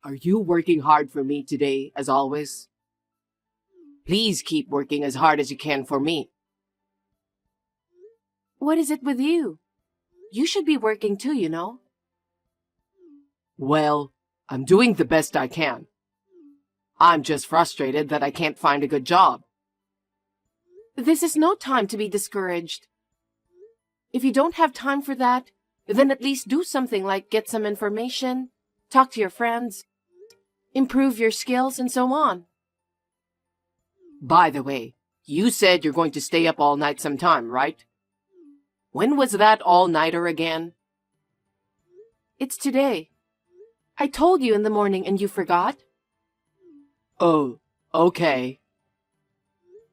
Are you working hard for me today, as always? Please keep working as hard as you can for me. What is it with you? You should be working too, you know. Well, I'm doing the best I can. I'm just frustrated that I can't find a good job. This is no time to be discouraged. If you don't have time for that, then at least do something like get some information, talk to your friends, improve your skills, and so on. By the way, you said you're going to stay up all night sometime, right? When was that all-nighter again? It's today. I told you in the morning and you forgot? Oh, okay.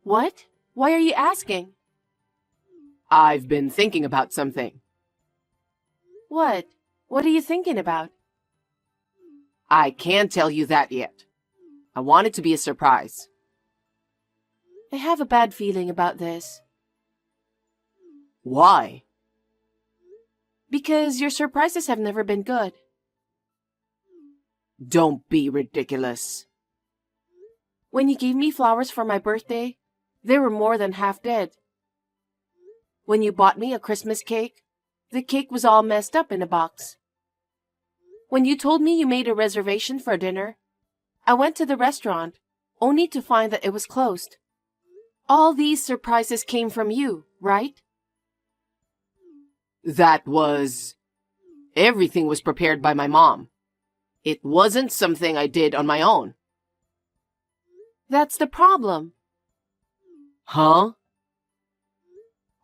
What? Why are you asking? I've been thinking about something. What? What are you thinking about? I can't tell you that yet. I want it to be a surprise. I have a bad feeling about this. Why? Because your surprises have never been good. Don't be ridiculous. When you gave me flowers for my birthday, they were more than half dead. When you bought me a Christmas cake, the cake was all messed up in a box. When you told me you made a reservation for dinner, I went to the restaurant, only to find that it was closed. All these surprises came from you, right? Everything was prepared by my mom. It wasn't something I did on my own. That's the problem. Huh?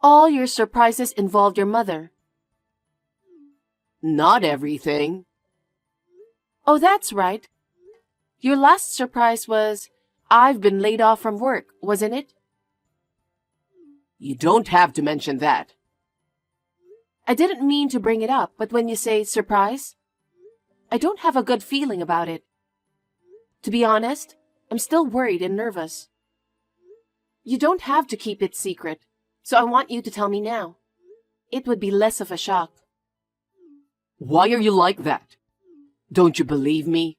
All your surprises involved your mother. Not everything. Oh, that's right. Your last surprise was, I've been laid off from work, wasn't it? You don't have to mention that. I didn't mean to bring it up, but when you say surprise, I don't have a good feeling about it. To be honest, I'm still worried and nervous. You don't have to keep it secret, so I want you to tell me now. It would be less of a shock. Why are you like that? Don't you believe me?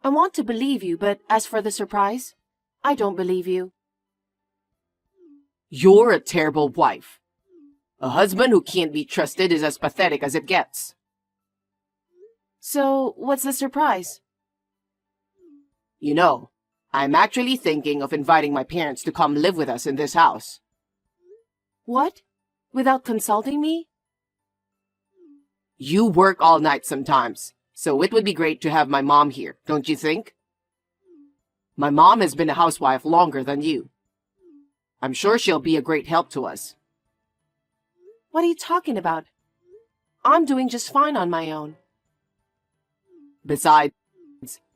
I want to believe you, but as for the surprise, I don't believe you. You're a terrible wife. A husband who can't be trusted is as pathetic as it gets. So, what's the surprise? You know, I'm actually thinking of inviting my parents to come live with us in this house. What? Without consulting me? You work all night sometimes, so it would be great to have my mom here, don't you think? My mom has been a housewife longer than you. I'm sure she'll be a great help to us. What are you talking about? I'm doing just fine on my own. Besides,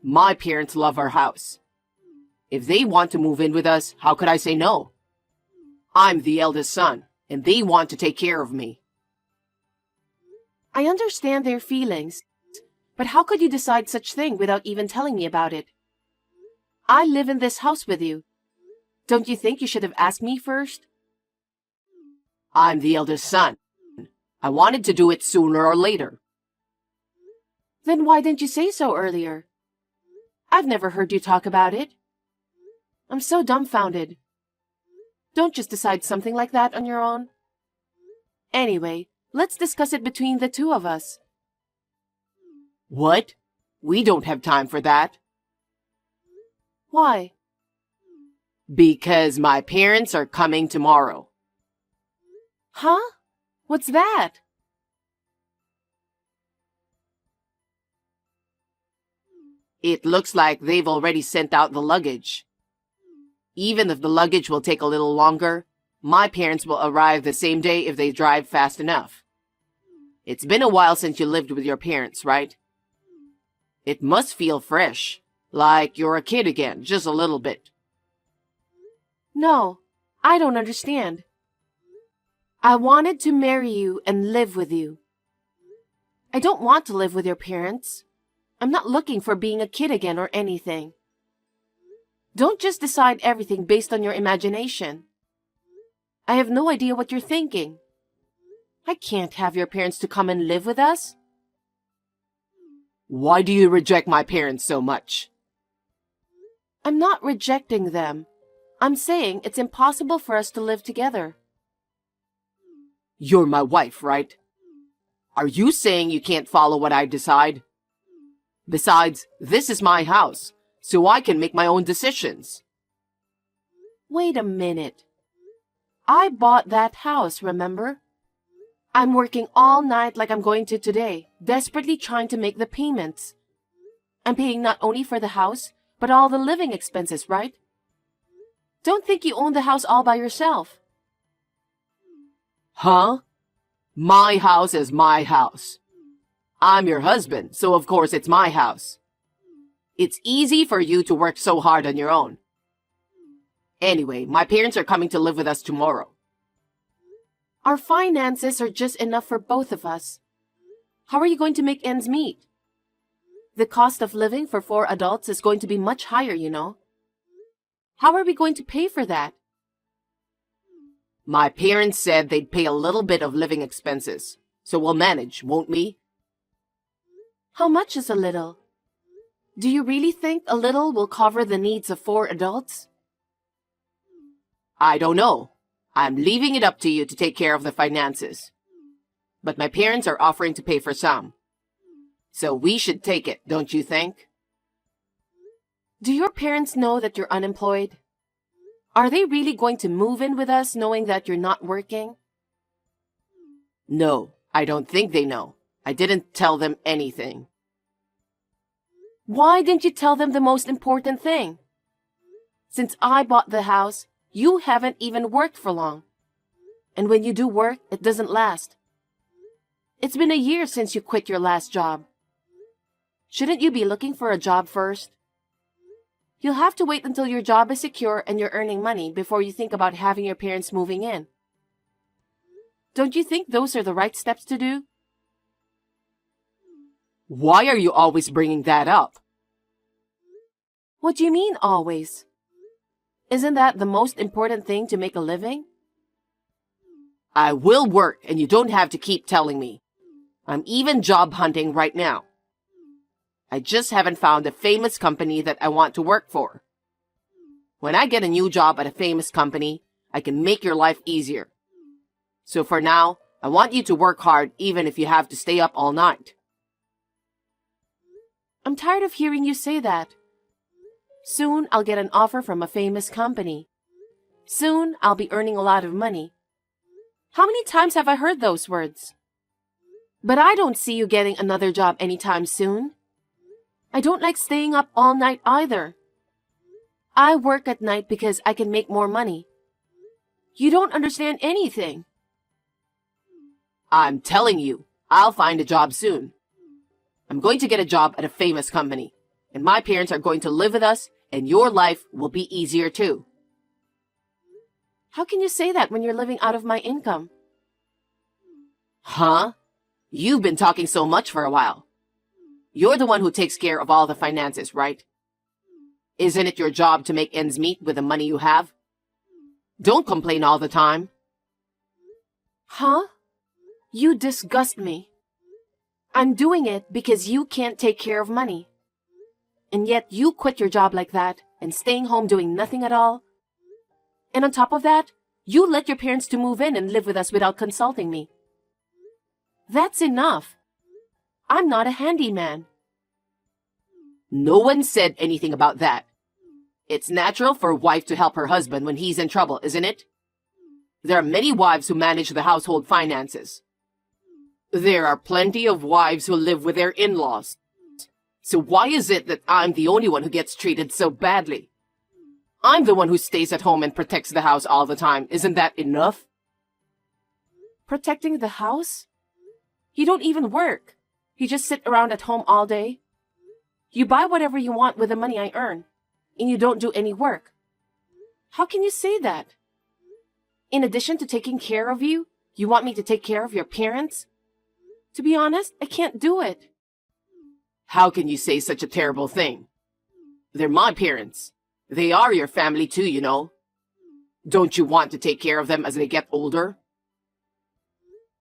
my parents love our house. If they want to move in with us, how could I say no? I'm the eldest son, and they want to take care of me. I understand their feelings, but how could you decide such thing without even telling me about it? I live in this house with you. Don't you think you should have asked me first? I'm the eldest son. I wanted to do it sooner or later. Then why didn't you say so earlier? I've never heard you talk about it. I'm so dumbfounded. Don't just decide something like that on your own. Anyway, let's discuss it between the two of us. What? We don't have time for that. Why? Because my parents are coming tomorrow. Huh? What's that? It looks like they've already sent out the luggage. Even if the luggage will take a little longer, my parents will arrive the same day if they drive fast enough. It's been a while since you lived with your parents, right? It must feel fresh, like you're a kid again, just a little bit. No, I don't understand. I wanted to marry you and live with you. I don't want to live with your parents. I'm not looking for being a kid again or anything. Don't just decide everything based on your imagination. I have no idea what you're thinking. I can't have your parents to come and live with us. Why do you reject my parents so much? I'm not rejecting them. I'm saying it's impossible for us to live together. You're my wife, right? Are you saying you can't follow what I decide? Besides, this is my house, so I can make my own decisions. Wait a minute. I bought that house, remember? I'm working all night like I'm going to today, desperately trying to make the payments. I'm paying not only for the house, but all the living expenses, right? Don't think you own the house all by yourself. Huh? My house is my house. I'm your husband, so of course it's my house. It's easy for you to work so hard on your own. Anyway, my parents are coming to live with us tomorrow. Our finances are just enough for both of us. How are you going to make ends meet? The cost of living for 4 adults is going to be much higher, you know. How are we going to pay for that? My parents said they'd pay a little bit of living expenses, so we'll manage, won't we? How much is a little? Do you really think a little will cover the needs of 4 adults? I don't know. I'm leaving it up to you to take care of the finances. But my parents are offering to pay for some. So we should take it, don't you think? Do your parents know that you're unemployed? Are they really going to move in with us knowing that you're not working? No, I don't think they know. I didn't tell them anything. Why didn't you tell them the most important thing? Since I bought the house, you haven't even worked for long. And when you do work, it doesn't last. It's been a year since you quit your last job. Shouldn't you be looking for a job first? You'll have to wait until your job is secure and you're earning money before you think about having your parents moving in. Don't you think those are the right steps to do? Why are you always bringing that up? What do you mean, always? Isn't that the most important thing to make a living? I will work and you don't have to keep telling me. I'm even job hunting right now. I just haven't found a famous company that I want to work for. When I get a new job at a famous company, I can make your life easier. So for now, I want you to work hard even if you have to stay up all night. I'm tired of hearing you say that. Soon I'll get an offer from a famous company. Soon I'll be earning a lot of money. How many times have I heard those words? But I don't see you getting another job anytime soon. I don't like staying up all night either. I work at night because I can make more money. You don't understand anything. I'm telling you, I'll find a job soon. I'm going to get a job at a famous company, and my parents are going to live with us, and your life will be easier too. How can you say that when you're living out of my income? Huh? You've been talking so much for a while. You're the one who takes care of all the finances, right? Isn't it your job to make ends meet with the money you have? Don't complain all the time. Huh? You disgust me. I'm doing it because you can't take care of money. And yet you quit your job like that and staying home doing nothing at all. And on top of that, you let your parents to move in and live with us without consulting me. That's enough. I'm not a handyman. No one said anything about that. It's natural for a wife to help her husband when he's in trouble, isn't it? There are many wives who manage the household finances. There are plenty of wives who live with their in-laws. So why is it that I'm the only one who gets treated so badly? I'm the one who stays at home and protects the house all the time. Isn't that enough? Protecting the house? You don't even work. You just sit around at home all day. You buy whatever you want with the money I earn, and you don't do any work. How can you say that? In addition to taking care of you, you want me to take care of your parents? To be honest, I can't do it. How can you say such a terrible thing? They're my parents. They are your family too, you know. Don't you want to take care of them as they get older?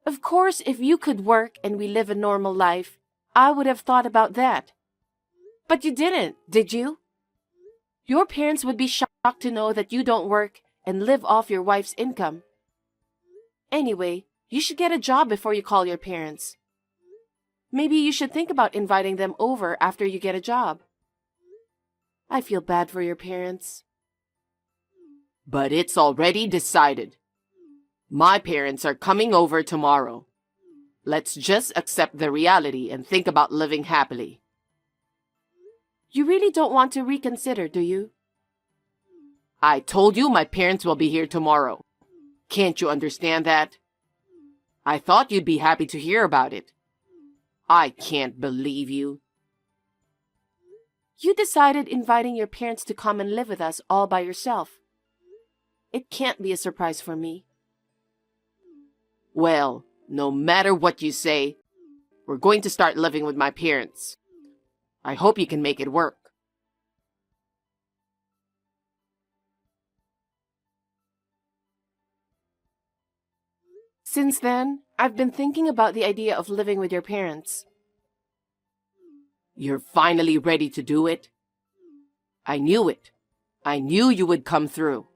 Of course, if you could work and we live a normal life, I would have thought about that. But you didn't, did you? Your parents would be shocked to know that you don't work and live off your wife's income. Anyway, you should get a job before you call your parents. Maybe you should think about inviting them over after you get a job. I feel bad for your parents. But it's already decided. My parents are coming over tomorrow. Let's just accept the reality and think about living happily. You really don't want to reconsider, do you? I told you my parents will be here tomorrow. Can't you understand that? I thought you'd be happy to hear about it. I can't believe you. You decided inviting your parents to come and live with us all by yourself. It can't be a surprise for me. Well, no matter what you say, we're going to start living with my parents. I hope you can make it work. Since then, I've been thinking about the idea of living with your parents. You're finally ready to do it? I knew it. I knew you would come through.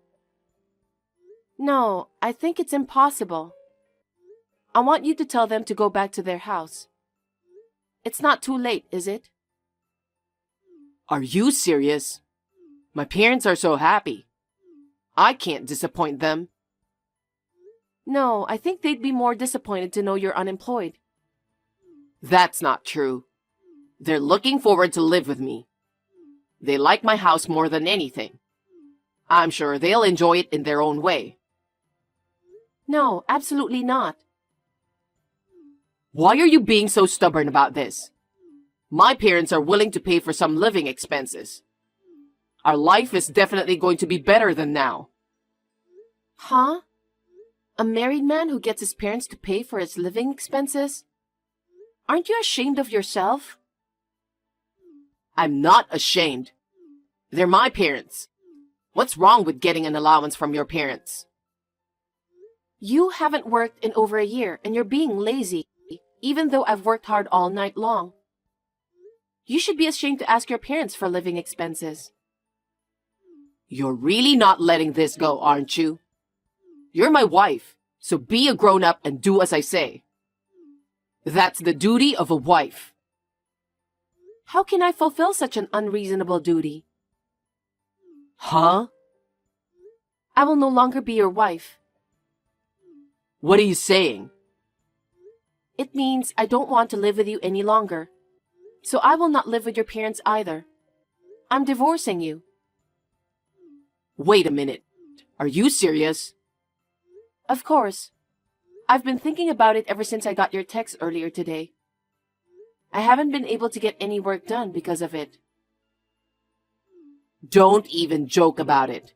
No, I think it's impossible. I want you to tell them to go back to their house. It's not too late, is it? Are you serious? My parents are so happy. I can't disappoint them. No, I think they'd be more disappointed to know you're unemployed. That's not true. They're looking forward to live with me. They like my house more than anything. I'm sure they'll enjoy it in their own way. No, absolutely not. Why are you being so stubborn about this? My parents are willing to pay for some living expenses. Our life is definitely going to be better than now. Huh? A married man who gets his parents to pay for his living expenses? Aren't you ashamed of yourself? I'm not ashamed. They're my parents. What's wrong with getting an allowance from your parents? You haven't worked in over a year and you're being lazy, even though I've worked hard all night long. You should be ashamed to ask your parents for living expenses. You're really not letting this go, aren't you? You're my wife, so be a grown-up and do as I say. That's the duty of a wife. How can I fulfill such an unreasonable duty? Huh? I will no longer be your wife. What are you saying? It means I don't want to live with you any longer. So I will not live with your parents either. I'm divorcing you. Wait a minute. Are you serious? Of course. I've been thinking about it ever since I got your text earlier today. I haven't been able to get any work done because of it. Don't even joke about it.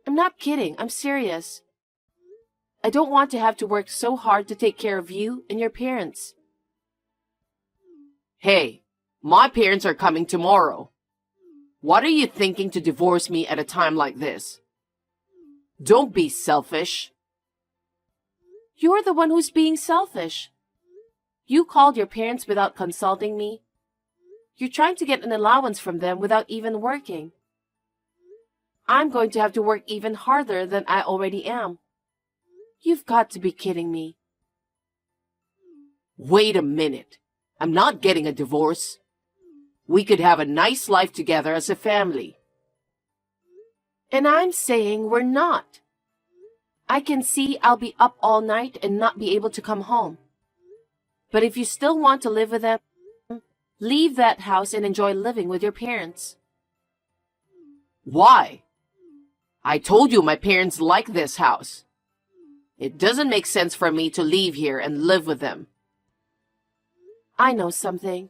I'm not kidding. I'm serious. I don't want to have to work so hard to take care of you and your parents. Hey, my parents are coming tomorrow. What are you thinking to divorce me at a time like this? Don't be selfish. You're the one who's being selfish. You called your parents without consulting me. You're trying to get an allowance from them without even working. I'm going to have to work even harder than I already am. You've got to be kidding me. Wait a minute. I'm not getting a divorce. We could have a nice life together as a family. And I'm saying we're not. I can see I'll be up all night and not be able to come home. But if you still want to live with them, leave that house and enjoy living with your parents. Why? I told you my parents like this house. It doesn't make sense for me to leave here and live with them. I know something.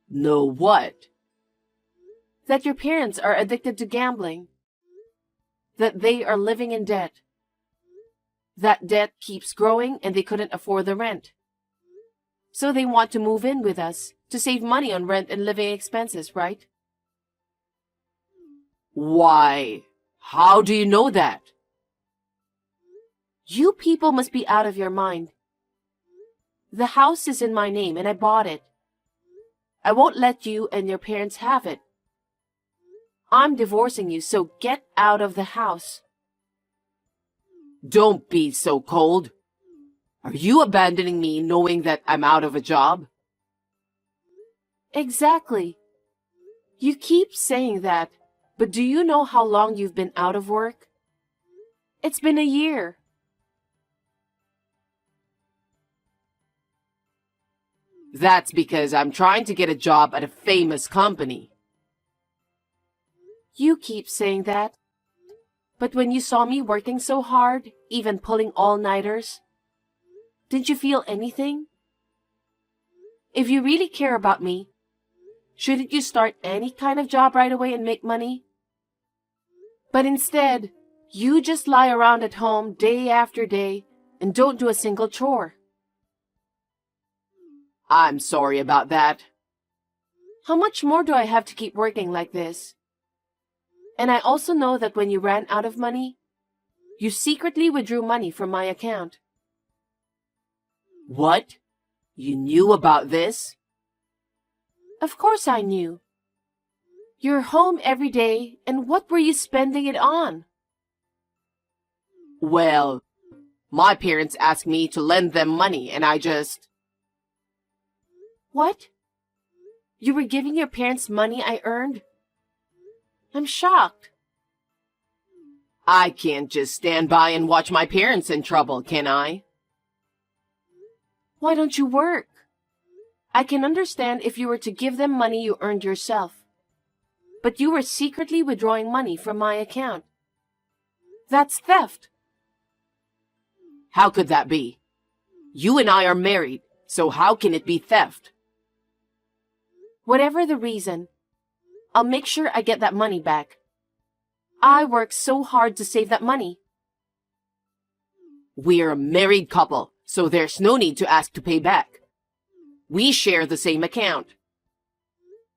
Know what? That your parents are addicted to gambling. That they are living in debt. That debt keeps growing and they couldn't afford the rent. So they want to move in with us to save money on rent and living expenses, right? Why? How do you know that? You people must be out of your mind. The house is in my name and I bought it. I won't let you and your parents have it. I'm divorcing you, so get out of the house. Don't be so cold. Are you abandoning me knowing that I'm out of a job? Exactly. You keep saying that, but do you know how long you've been out of work? It's been a year. That's because I'm trying to get a job at a famous company. You keep saying that. But when you saw me working so hard, even pulling all-nighters, didn't you feel anything? If you really care about me, shouldn't you start any kind of job right away and make money? But instead, you just lie around at home day after day and don't do a single chore. I'm sorry about that. How much more do I have to keep working like this? And I also know that when you ran out of money, you secretly withdrew money from my account. What? You knew about this? Of course I knew. You're home every day, and what were you spending it on? Well, my parents asked me to lend them money and I just... What? You were giving your parents money I earned? I'm shocked. I can't just stand by and watch my parents in trouble, can I? Why don't you work? I can understand if you were to give them money you earned yourself. But you were secretly withdrawing money from my account. That's theft. How could that be? You and I are married, so how can it be theft? Whatever the reason, I'll make sure I get that money back. I worked so hard to save that money. We're a married couple, so there's no need to ask to pay back. We share the same account.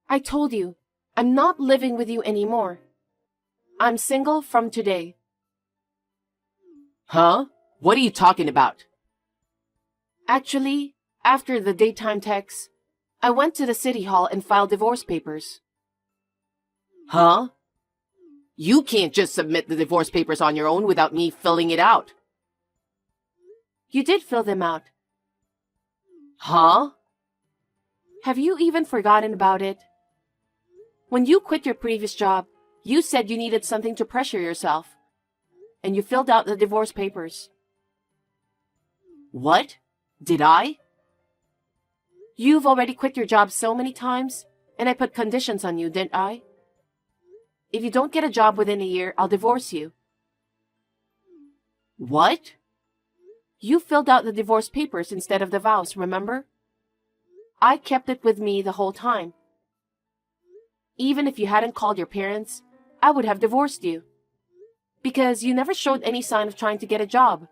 I told you, I'm not living with you anymore. I'm single from today. Huh? What are you talking about? Actually, after the daytime text, I went to the city hall and filed divorce papers. Huh? You can't just submit the divorce papers on your own without me filling it out. You did fill them out. Huh? Have you even forgotten about it? When you quit your previous job, you said you needed something to pressure yourself, and you filled out the divorce papers. What? Did I? You've already quit your job so many times, and I put conditions on you, didn't I? If you don't get a job within a year, I'll divorce you. What? You filled out the divorce papers instead of the vows, remember? I kept it with me the whole time. Even if you hadn't called your parents, I would have divorced you. Because you never showed any sign of trying to get a job.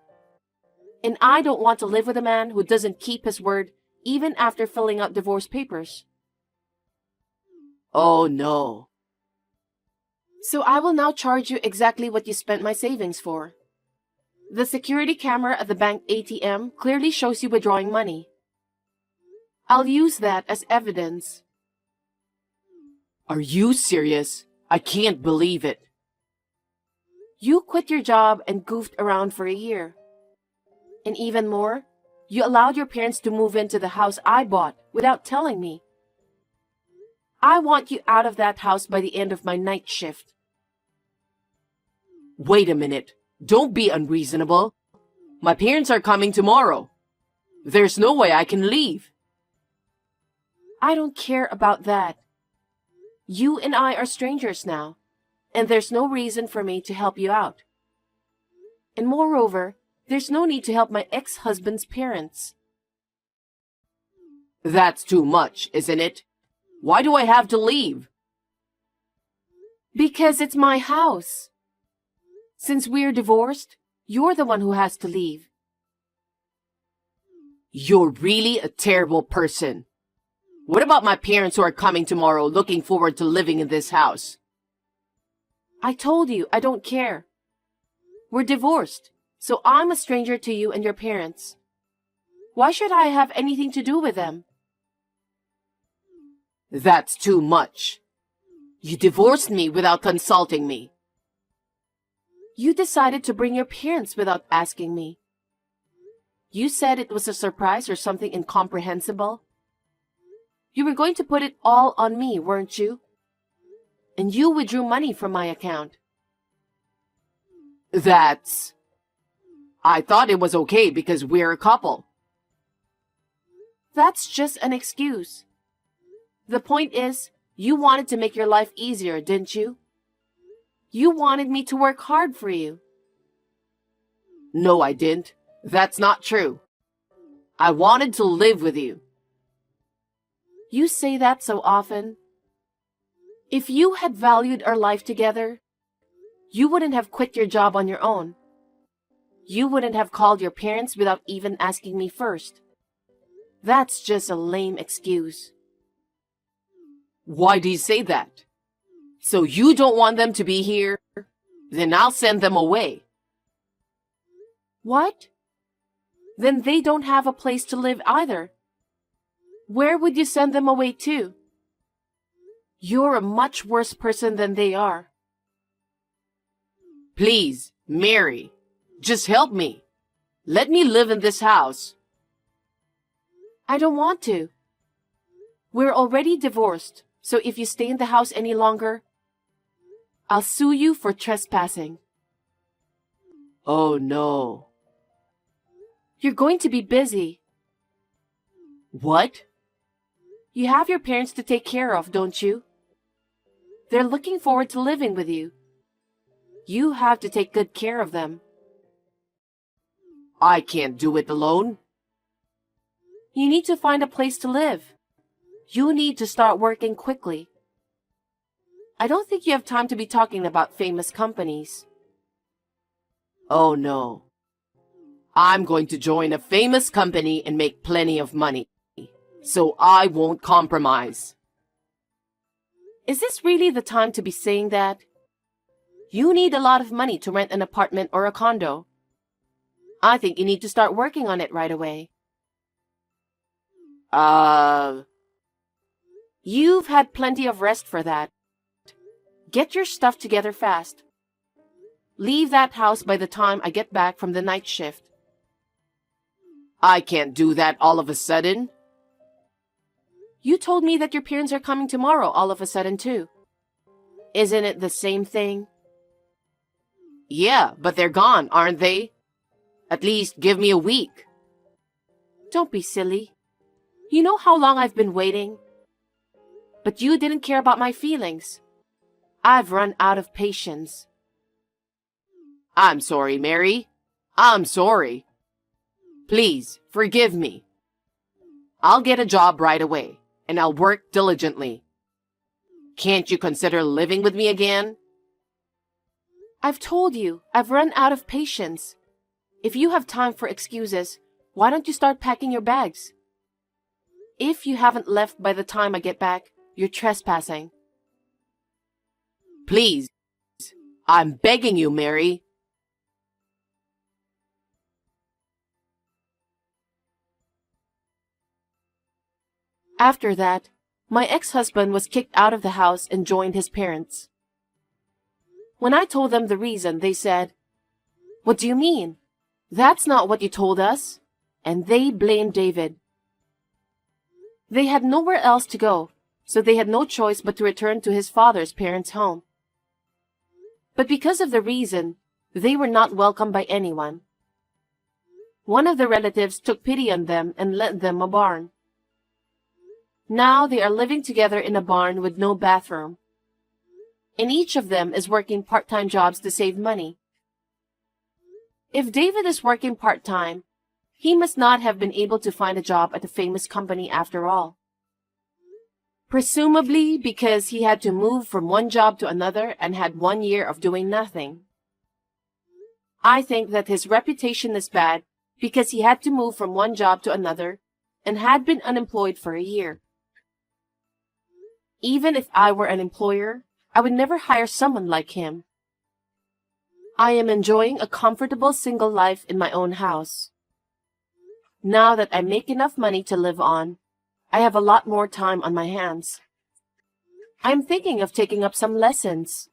And I don't want to live with a man who doesn't keep his word even after filling out divorce papers. Oh no. So I will now charge you exactly what you spent my savings for. The security camera at the bank ATM clearly shows you withdrawing money. I'll use that as evidence. Are you serious? I can't believe it. You quit your job and goofed around for a year. And even more, you allowed your parents to move into the house I bought without telling me. I want you out of that house by the end of my night shift. Wait a minute. Don't be unreasonable. My parents are coming tomorrow. There's no way I can leave. I don't care about that. You and I are strangers now, and there's no reason for me to help you out. And moreover, there's no need to help my ex-husband's parents. That's too much, isn't it? Why do I have to leave? Because it's my house. Since we're divorced, you're the one who has to leave. You're really a terrible person. What about my parents who are coming tomorrow looking forward to living in this house? I told you I don't care. We're divorced, so I'm a stranger to you and your parents. Why should I have anything to do with them? That's too much. You divorced me without consulting me. You decided to bring your parents without asking me. You said it was a surprise or something incomprehensible. You were going to put it all on me, weren't you? And you withdrew money from my account. I thought it was okay because we're a couple. That's just an excuse. The point is, you wanted to make your life easier, didn't you? You wanted me to work hard for you. No, I didn't. That's not true. I wanted to live with you. You say that so often. If you had valued our life together, you wouldn't have quit your job on your own. You wouldn't have called your parents without even asking me first. That's just a lame excuse. Why do you say that? So you don't want them to be here? Then I'll send them away. What? Then they don't have a place to live either. Where would you send them away to? You're a much worse person than they are. Please, Mary, just help me. Let me live in this house. I don't want to. We're already divorced, so if you stay in the house any longer, I'll sue you for trespassing. Oh no. You're going to be busy. What? You have your parents to take care of, don't you? They're looking forward to living with you. You have to take good care of them. I can't do it alone. You need to find a place to live. You need to start working quickly. I don't think you have time to be talking about famous companies. Oh no. I'm going to join a famous company and make plenty of money. So I won't compromise. Is this really the time to be saying that? You need a lot of money to rent an apartment or a condo. I think you need to start working on it right away. You've had plenty of rest for that. Get your stuff together fast. Leave that house by the time I get back from the night shift. I can't do that all of a sudden. You told me that your parents are coming tomorrow all of a sudden too. Isn't it the same thing? Yeah, but they're gone, aren't they? At least give me a week. Don't be silly. You know how long I've been waiting? But you didn't care about my feelings. I've run out of patience. I'm sorry, Mary. I'm sorry. Please, forgive me. I'll get a job right away, and I'll work diligently. Can't you consider living with me again? I've told you, I've run out of patience. If you have time for excuses, why don't you start packing your bags? If you haven't left by the time I get back, you're trespassing. Please, I'm begging you, Mary. After that, my ex-husband was kicked out of the house and joined his parents. When I told them the reason, they said, "What do you mean? That's not what you told us." And they blamed David. They had nowhere else to go, so they had no choice but to return to his father's parents' home. But because of the reason, they were not welcomed by anyone. One of the relatives took pity on them and lent them a barn. Now they are living together in a barn with no bathroom. And each of them is working part-time jobs to save money. If David is working part-time, he must not have been able to find a job at a famous company after all. Presumably because he had to move from one job to another and had 1 year of doing nothing. I think that his reputation is bad because he had to move from one job to another and had been unemployed for a year. Even if I were an employer, I would never hire someone like him. I am enjoying a comfortable single life in my own house. Now that I make enough money to live on, I have a lot more time on my hands. I'm thinking of taking up some lessons.